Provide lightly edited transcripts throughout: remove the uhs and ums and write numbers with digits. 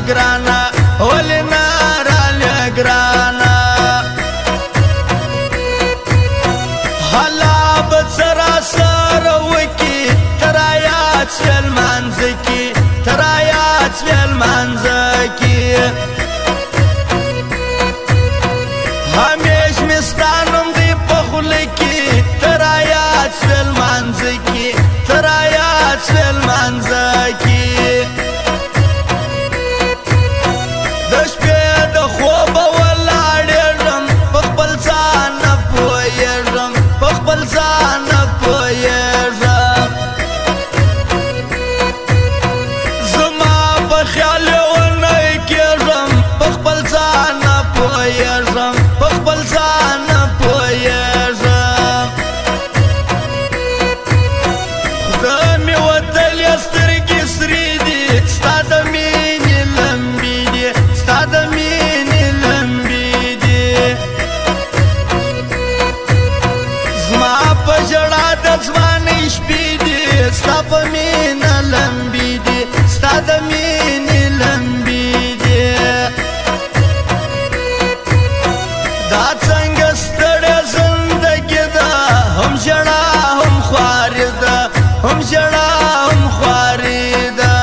ګرانا ولې نه راله ګرانا حالا به سراسر وکي تر آیات شول منځ کې تر آیات شول منځ کې همیش مې ستا نوم دی په خوله کې تر آیات شول منځ کې تر آیات شول منځ کې د شپې د خوبه ولاړېږم په خپل ځان نه پوهېږم په خپل ځان نه پوهېږم زما په خیال ونه کېږم په خپل ځان نه پوهېږم په خپل ځان نه پوهېږم خدای مې وتلې سترګې سرې دي ستا د مینې لمبې دي ستا د مینې لمبې دي زما په ژړا د ځوانۍ شپې دي ستا په مینه لمبې دي ستا د مینې لمبې دي دا څنګه ستړې زندګي ده هم ژړا هم خواري ده هم ژړا هم خواري ده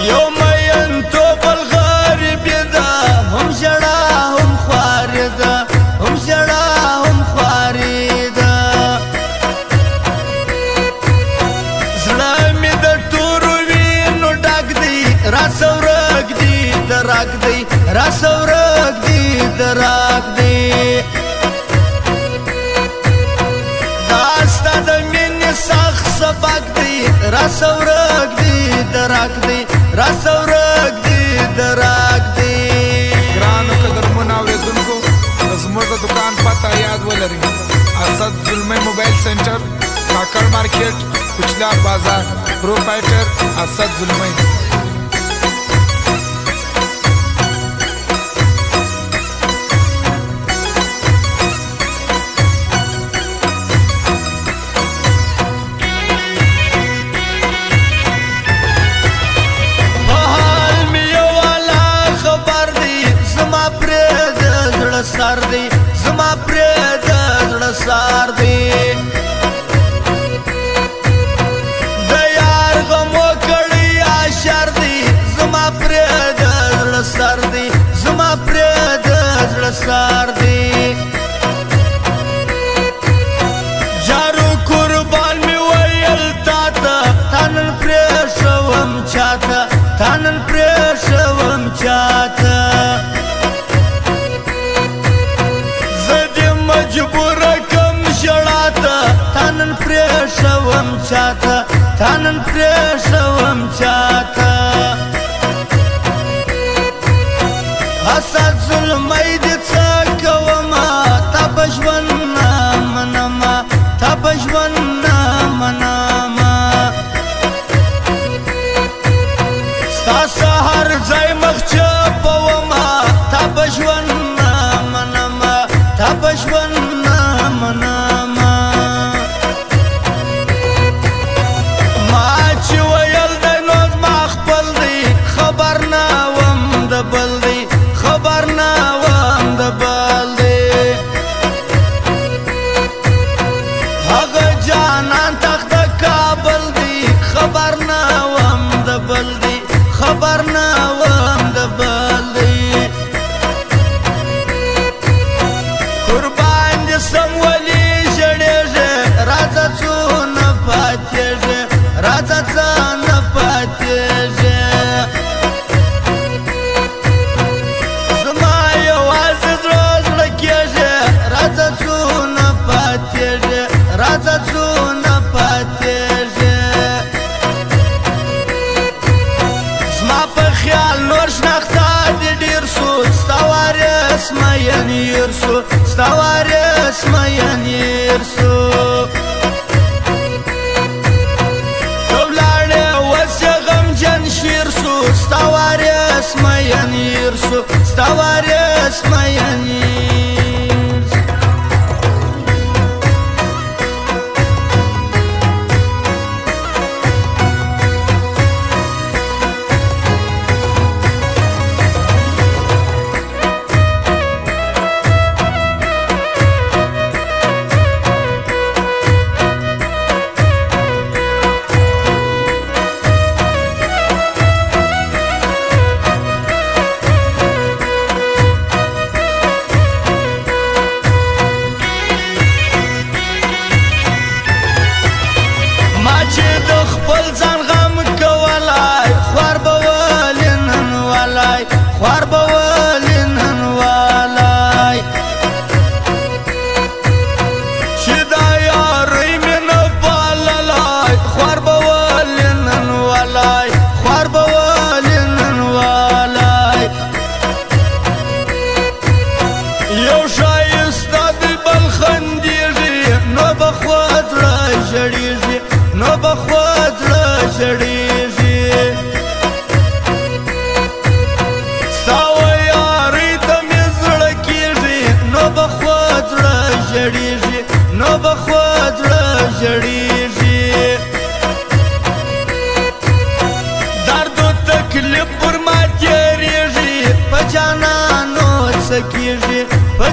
یو مین تو بل غریبي ده هم ژړا هم خواري ده هم ژړا هم خواري ده زړه مې د تورو وینو ډک دی راسورک دی دراک دی راسورک دی دراک دی دا ستا د مینې سخت سبق دی راسورک دی دراک دی راسورک دی دراک دی ګرانو قدرمنو اورېدونکو زموږ د دکان پته یاد ولرئ اسد زلمی موبایل سنټر کاکړ مارکیټ کوچلار بازار پروپرایټر اسد زلمی سر دی زما پرې د زړه سار دی د یار غم وکړی اشر دی زما پرې د زړه سر دی زما پرې د زړه سار دی جارو قربان می ویل تا ته تنن پرې شوم چاته تنن پرې شوم چاته مجبوره کم ژړا ته تنن پرې شوم چاته تنن پرې شوم چاته حسد ظلمی دې څه کومه تا په ژوند نه منمه تا په ژوند نه منمه ستا سهار ځای مخ چپومه تا په ژوند نه منمه تا په ژوند نه منمه ما چې ویل دی نو زما خپل دی خبر نه وم د بل دی خبر نه وم د بل دی هغه جانان تخت کابل دی خبر نه وم د بل دی خبر نه وم د بل دی قربان دې سم ولي ژړېږې راځه څو نه پاتېږې راځه څه نه پاتېږې زما یوازې زړه زړه کېږې راځه څو نه پاتېږې راځه څو نه پاتېږې زما په خیال نور شناخته دې ډېر سو ستا وارث مین هېر سو ستا وارث مین هېر سو ته ولاړې اوس یې غمجن شیر سو ستا وارث مین هېر سو ستا وارث مین هېر سو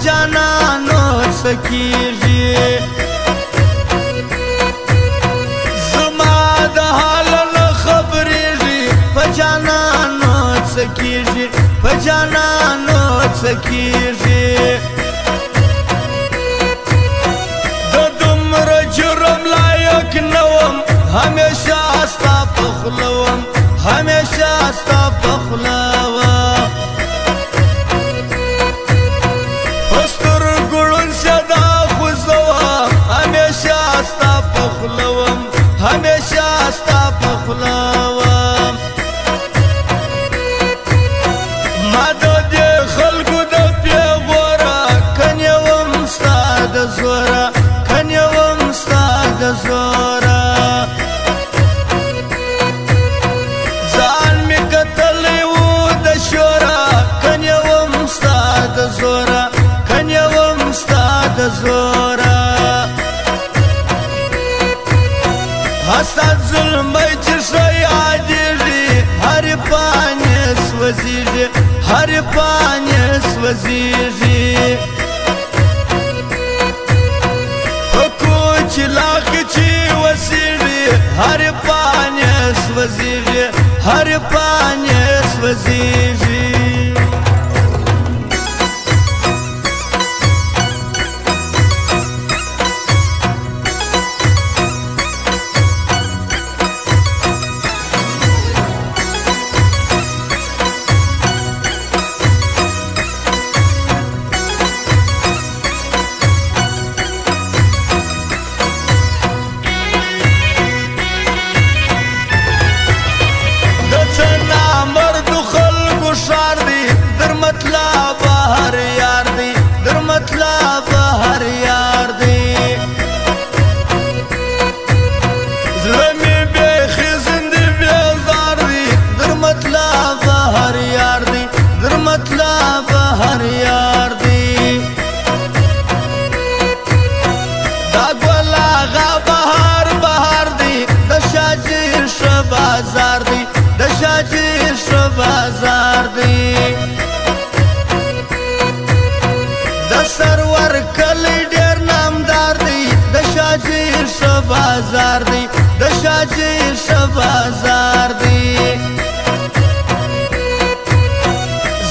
جانانو څه کیږي زما د حال نه خبرېږي په جانانو څه کیږي په جانانو څه کیږي د دومره جرم لایق نه وم همیشه ستا په خوله وم همیشه ستا په خوله وم په سترګو ړوند شه دا خو زه وم همیشه ستا په خوله وم همیشه ستا په خوله وم ما د دې خلکو د پیغوره کنیوم ستا د زوره کنیوم ستا د زوره ځان مې کتلی و د شوره کنیوم ستا د زوره کنیوم ستا د زوره حسد ظلمی چې ښه یادېږي هرې پاڼې سوځېږي هرې پاڼې سوځېږي په کوچ لاغ چې وسېږي هرې پاڼې سوځېږي هرې پاڼې سوځېږي بازار دی د شاجر شو بازار دی د سرور کلی ډیر نامدار دی د شاجر شو بازار دی د شاجر شو بازار دی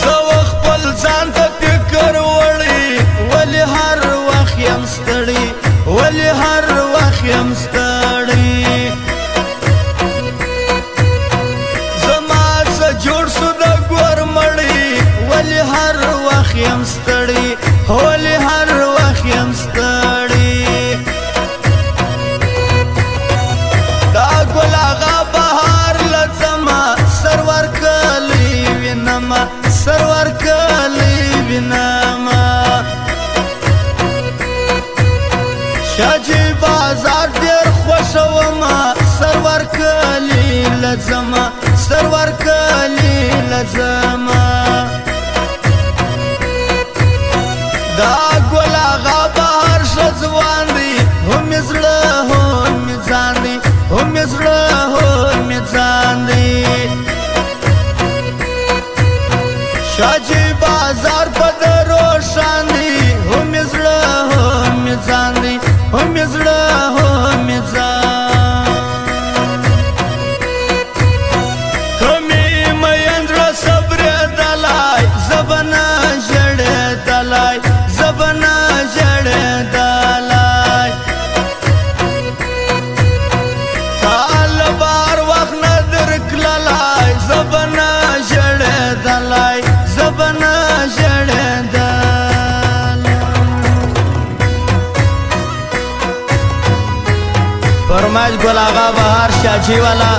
زه خپل ځان ته فکر وړی ولی هر وخت یم ستړی ولی هر وخت یم ستړی جوړ سو د ګور مړی ولی هر وخت یم ستړی ولی هر وخت یم ستړی دا ګل آغا بهار لځما سرور کلی وینما سرور کلی وینما شاجی بازار ډیر خوښومه سرور کلی لځما سرور کلی لځما دا ګل آغا بهر ښځوان دی هم مې زړه هم مې ځان دی هم مې زړه هم مې ځان دی شاجي بازار په د روښان دی هم مې زړه هم مې ځان دی هم مې زړه هم مې ځان فرماج ګل آغا بهار شاجي والا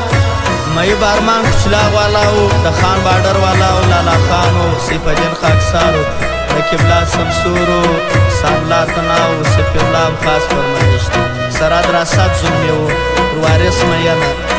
مئی بارمان کچلاغ والا او د خان بارډر والا او لالا خان او سیف الدین خاکسار او قبله سمسور او سانلا تنا او سیف الله خاص فرمایشت سراد راسات زلمی او وارث میانا